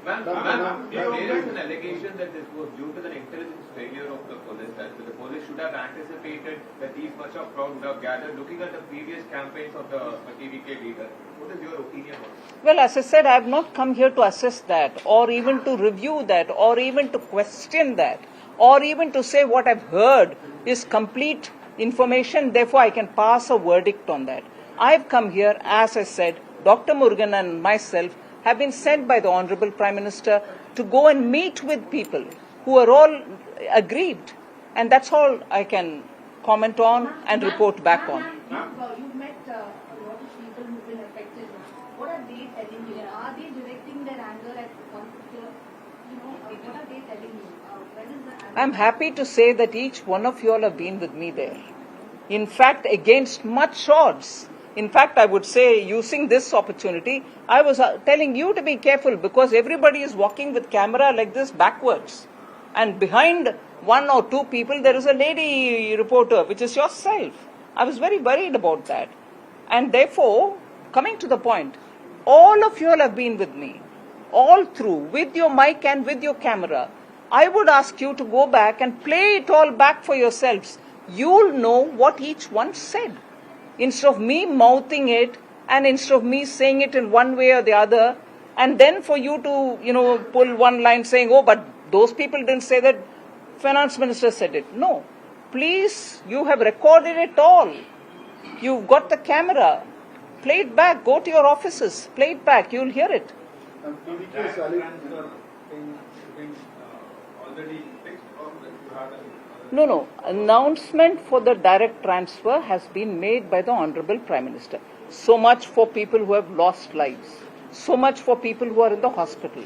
Ma'am, there is an allegation that this was due to the intelligence failure of the police, that the police should have anticipated that these much of crowd would have gathered, looking at the previous campaigns of the TVK leader. What is your opinion on this? Well, as I said, I have not come here to assess that, or even to review that, or even to question that, or even to say what I've heard is complete information, therefore I can pass a verdict on that. I've come here, as I said, Dr. Murugan and myself have been sent by the Honorable Prime Minister to go and meet with people who are all aggrieved. And that's all I can comment on and report back on. You've met a lot of people who've been affected. What are they telling you? Are they directing their anger at one particular, what are they telling you? When is the anger? I'm happy to say that each one of you all have been with me there. In fact, against much odds. In fact, I would say, using this opportunity, I was telling you to be careful because everybody is walking with camera like this backwards. And behind one or two people, there is a lady reporter, which is yourself. I was very worried about that. And therefore, coming to the point, all of you all have been with me, all through, with your mic and with your camera. I would ask you to go back and play it all back for yourselves. You'll know what each one said. Instead of me mouthing it and instead of me saying it in one way or the other, and then for you to, pull one line saying, oh, but those people didn't say that, Finance Minister said it. No. Please, you have recorded it all. You've got the camera. Play it back. Go to your offices. Play it back. You'll hear it. No. Announcement for the direct transfer has been made by the Honorable Prime Minister. So much for people who have lost lives. So much for people who are in the hospital.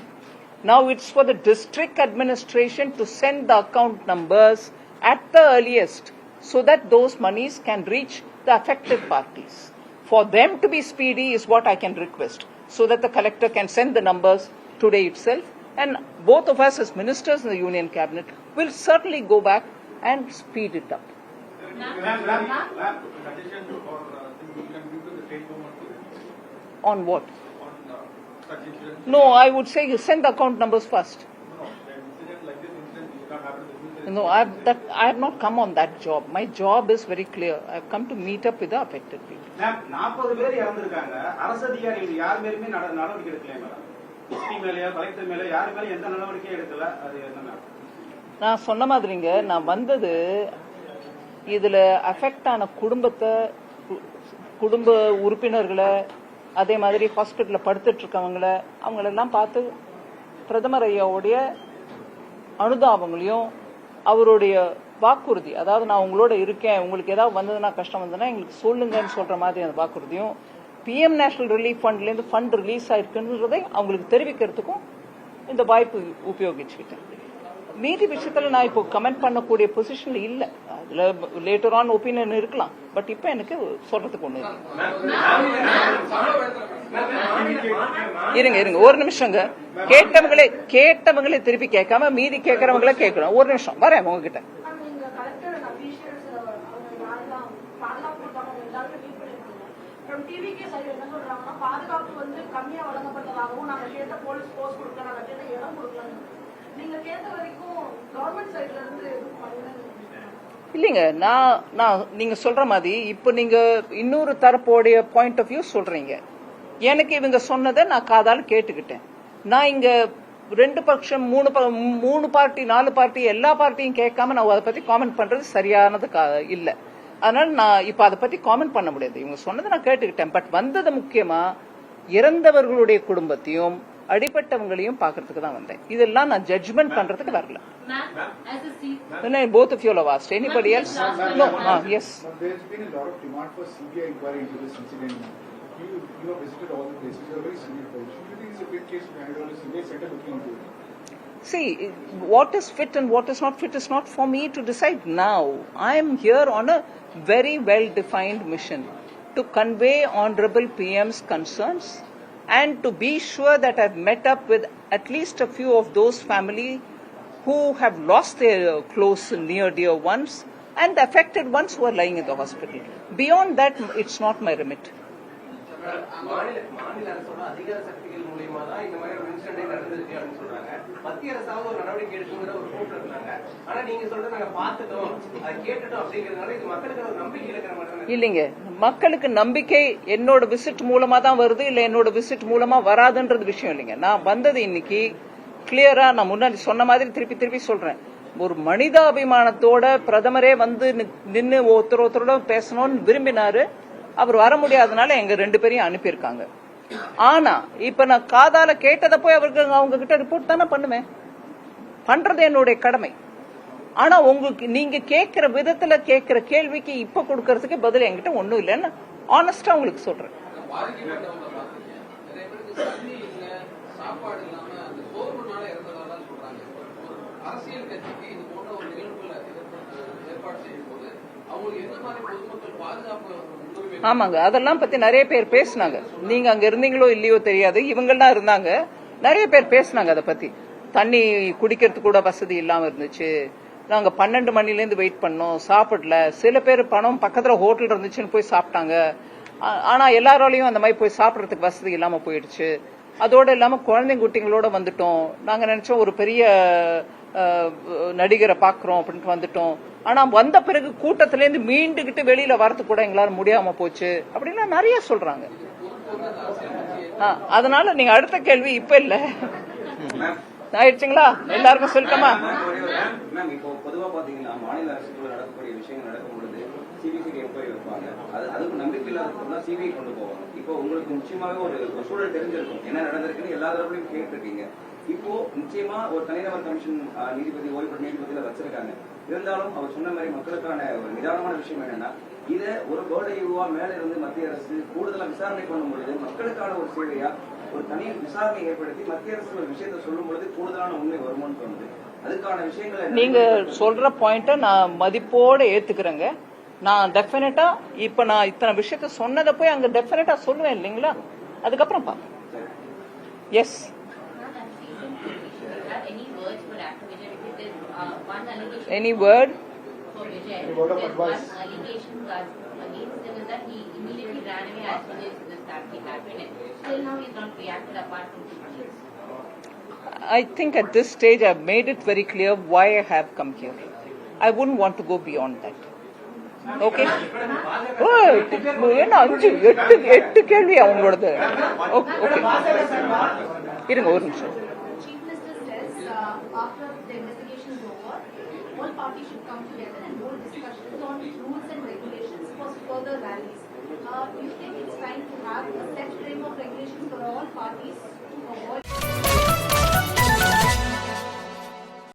Now it's for the district administration to send the account numbers at the earliest so that those monies can reach the affected parties. For them to be speedy is what I can request so that the collector can send the numbers today itself. And both of us as ministers in the Union Cabinet will certainly go back and speed it up. On what? No, I would say you send the account numbers first. No, I have not come on that job. My job is very clear. I have come to meet up with the affected people. நான் சொன்ன மாதிரிங்க, நான் வந்தது இதுல affect ஆன குடும்ப உறுப்பினர்களை, அதே மாதிரி ஹாஸ்பிட்டல்ல படுத்துட்டு இருக்கவங்கள, அவங்களெல்லாம் பார்த்து பிரதமர் ஐயாவுடைய அனுதாபங்களையும் அவருடைய வாக்குறுதி, அதாவது நான் உங்களோட இருக்கேன், உங்களுக்கு ஏதாவது வந்ததுன்னா கஷ்டம் வந்ததுன்னா எங்களுக்கு சொல்லுங்கன்னு சொல்ற மாதிரி அந்த வாக்குறுதியும், பிஎம் நேஷனல் ரிலீஃப் ஃபண்ட்லேருந்து ஃபண்ட் ரிலீஸ் ஆயிருக்குன்றதை அவங்களுக்கு தெரிவிக்கிறதுக்கும் இந்த வாய்ப்பு உபயோகிச்சுக்கிட்டேன். மீதி விஷயத்துல நான் இப்போ கமெண்ட் பண்ணக்கூடிய பொசிஷன்ல இல்ல. அதுல லேட்டர் ஆன் ஒப்பீனியன் இருக்கலாம். பட் இப்ப எனக்கு சொல்றதுக்கு ஒண்ணு இருங்க ஒரு நிமிஷங்க. கேட்டவங்களே திருப்பி கேட்காம மீதி கேட்கறவங்கள கேட்கணும். ஒரு நிமிஷம் வரேன் உங்ககிட்ட. பாதுகாப்பு வந்து கம்மியா வழங்கப்பட்டதாகவும் நாங்க கேட்ட போலீஸ் போஸ்ட் கொடுக்க நாங்க கேட்ட இடம் கொடுக்கல. நீங்க கேட்ட வரைக்கும் கவர்மெண்ட் சைட்ல இருந்து இல்லைங்க. நான் நீங்க சொல்ற மாதிரி இப்ப நீங்க இன்னொரு தரப்போடைய பாயிண்ட் ஆஃப் வியூ சொல்றீங்க. எனக்கு இவங்க சொன்னதை நான் காதால கேட்டுக்கிட்டேன். நான் இங்க 2 பட்சம் 3 பார்ட்டி 4 பார்ட்டி எல்லா பார்ட்டியும் கேட்காம நான் அதை பத்தி காமெண்ட் பண்றது சரியானது இல்ல. அதனால நான் இப்ப அதை பத்தி காமெண்ட் பண்ண முடியாது. இவங்க சொன்னதை நான் கேட்டுக்கிட்டேன். பட் வந்தது முக்கியமா இறந்தவர்களுடைய குடும்பத்தையும் அடிப்பட்டவங்களையும் பாக்குறதுக்கு தான் வந்தேன். இதெல்லாம் நான் ஜட்ஜ்மெண்ட் பண்றதுக்கு வரல. Both of you have asked. Anybody else? No. Yes. There has been a lot of demand for CBI inquiry into this incident. You have visited all the places. You are very senior position. Do you think it's a big case behind all this? CBI center looking into it. See, what is fit and what is not fit is not for me to decide now. I am here on a very well-defined mission to convey Honorable PM's concerns and to be sure that I've met up with at least a few of those families who have lost their close and near dear ones and affected ones who are lying in the hospital. Beyond that, it's not my remit. மாநில அரசோட அதிகார சக்திகள் மூலியமா தான் இந்த மாதிரி ஒரு incident நடந்திருக்கு அப்படின்னு சொல்றாங்க. மத்திய அரசாவது ஒரு நடவடிக்கை எடுக்குங்கிற ஒரு கூட்டம் இருந்தாங்க. ஆனா நீங்க சொல்றது நாங்க பார்த்துட்டோம், அதை கேட்டுட்டோம் அப்படிங்கறதுனால இது மக்களுக்கு ஒரு நம்பிக்கை இருக்கிற மாதிரி இல்லைங்க. மக்களுக்கு நம்பிக்கை என்னோட விசிட் மூலமா தான் வருது, இல்ல என்னோட விசிட் மூலமா வராதுன்றது விஷயம் இல்லைங்க. நான் வந்தது இன்னைக்கு கிளியரா, நான் முன்னாடி சொன்ன மாதிரி திருப்பி சொல்றேன். ஒரு மனிதாபிமானத்தோட பிரதமரே வந்து நின்று ஒருத்தரோட பேசணும்னு விரும்பினாரு. அவர் வர முடியாதனால எங்க 2 பேரையும் அனுப்பியிருக்காங்க. ஆனா இப்ப நான் காதால கேட்டதை போய் அவருக்கு அவங்க கிட்ட ரிப்போர்ட் தானே பண்ணுவேன். பண்றது என்னுடைய கடமை. ஆனா உங்களுக்கு நீங்க கேட்கிற விதத்துல கேட்கிற கேள்விக்கு இப்ப கொடுக்கறதுக்கு பதில் என்கிட்ட ஒண்ணும் இல்லைன்னு ஆனஸ்டா உங்களுக்கு சொல்றேன். அரசியல் கட்சிக்கு இது போன்ற ஒரு நிகழ்வுகளை ஏற்பாடு செய்யும் போது அவங்களுக்கு எந்த மாதிரி பொதுமக்கள் பாதுகாப்பு? ஆமாங்க, அதெல்லாம் பத்தி நிறைய பேர் பேசினாங்க. நீங்க அங்க இருந்தீங்களோ இல்லையோ தெரியாது, இவங்கெல்லாம் இருந்தாங்க, நிறைய பேர் பேசினாங்க அதை பத்தி. தண்ணி குடிக்கிறதுக்கு கூட வசதி இல்லாம இருந்துச்சு, நாங்க 12 மணில இருந்து வெயிட் பண்ணோம், சாப்பிடல. சில பேர் பணம் பக்கத்துல ஹோட்டல் இருந்துச்சுன்னு போய் சாப்பிட்டாங்க. ஆனா எல்லாராலையும் அந்த மாதிரி போய் சாப்பிடறதுக்கு வசதி இல்லாம போயிடுச்சு. அதோட இல்லாம குழந்தைங்க குட்டிங்களோட வந்துட்டோம். நாங்க நினைச்சோம் ஒரு பெரிய நடிகரை பாக்குறோம் அப்படின்ட்டு வந்துட்டோம். ஆனா வந்த பிறகு கூட்டத்தில இருந்து மீண்டுகிட்டு வெளியில வரது கூட எங்களால முடியாம போச்சு அப்படின்னா நிறைய சொல்றாங்க. அதனால நீங்க அடுத்த கேள்வி இப்ப இல்ல ஆயிடுச்சுங்களா? எல்லாருக்கும் சொல்லட்டுமா? இப்போ பொதுவா பாத்தீங்கன்னா மாநில அரசுக்குள்ள நடக்கக்கூடிய விஷயங்கள் நடக்கும் பொழுது சிபிசிஐடி என்கொயரி வைப்பாங்க. அதுக்கு நம்பிக்கை இல்லாத சிபிஐ கொண்டு போவாங்க. இப்போ உங்களுக்கு நிச்சயமாக ஒரு சூழல் தெரிஞ்சிருக்கும் என்ன நடந்திருக்குன்னு எல்லா தரப்புலையும் கேட்டிருக்கீங்க. இப்போ நிச்சயமா ஒரு தனிநபர் கமிஷன் நீதிபதி ஓய்வு பெற்ற நீதிபதியில வச்சிருக்காங்க. இருந்தாலும் அவர் சொன்ன மாதிரி மக்களுக்கான ஒரு நிதானமான விஷயம் என்னன்னா, இதை ஒரு கோடையுவா மேல இருந்து மத்திய அரசு கூடுதலா விசாரணை பண்ணும் பொழுது மக்களுக்கான ஒரு சேவையா ஒரு தனி விசாரணை ஏற்படுத்தி மத்திய அரசு ஒரு விஷயத்தை சொல்லும் பொழுது கூடுதலான உண்மை வருமானு தோணுது. அதுக்கான விஷயங்களை நீங்க சொல்ற பாயிண்ட நான் மதிப்போட ஏத்துக்கிறேங்க. நான் டெஃபினட்டா இப்ப நான் இத்தனை விஷயத்த சொன்னதை போய் அங்க டெஃபினட்டா சொல்லுவேன் இல்லைங்களா? அதுக்கப்புறம் பாப்போம். S. Any word? For Vijay, there's one allegation against him is that he immediately ran away as soon as the stampede happened. Still now he's not reacted apart from the police. I think at this stage I've made it very clear why I have come here. I wouldn't want to go beyond that. Okay? என்ன 8 கேள்வி அவங்களோடது. Okay இருங்க ஒரு நிமிஷம். Chief Minister says after the investigation is over, all parties should come together and hold discussions on rules and regulations for further rallies. Do you think it's time to have a set frame of regulations for all parties to avoid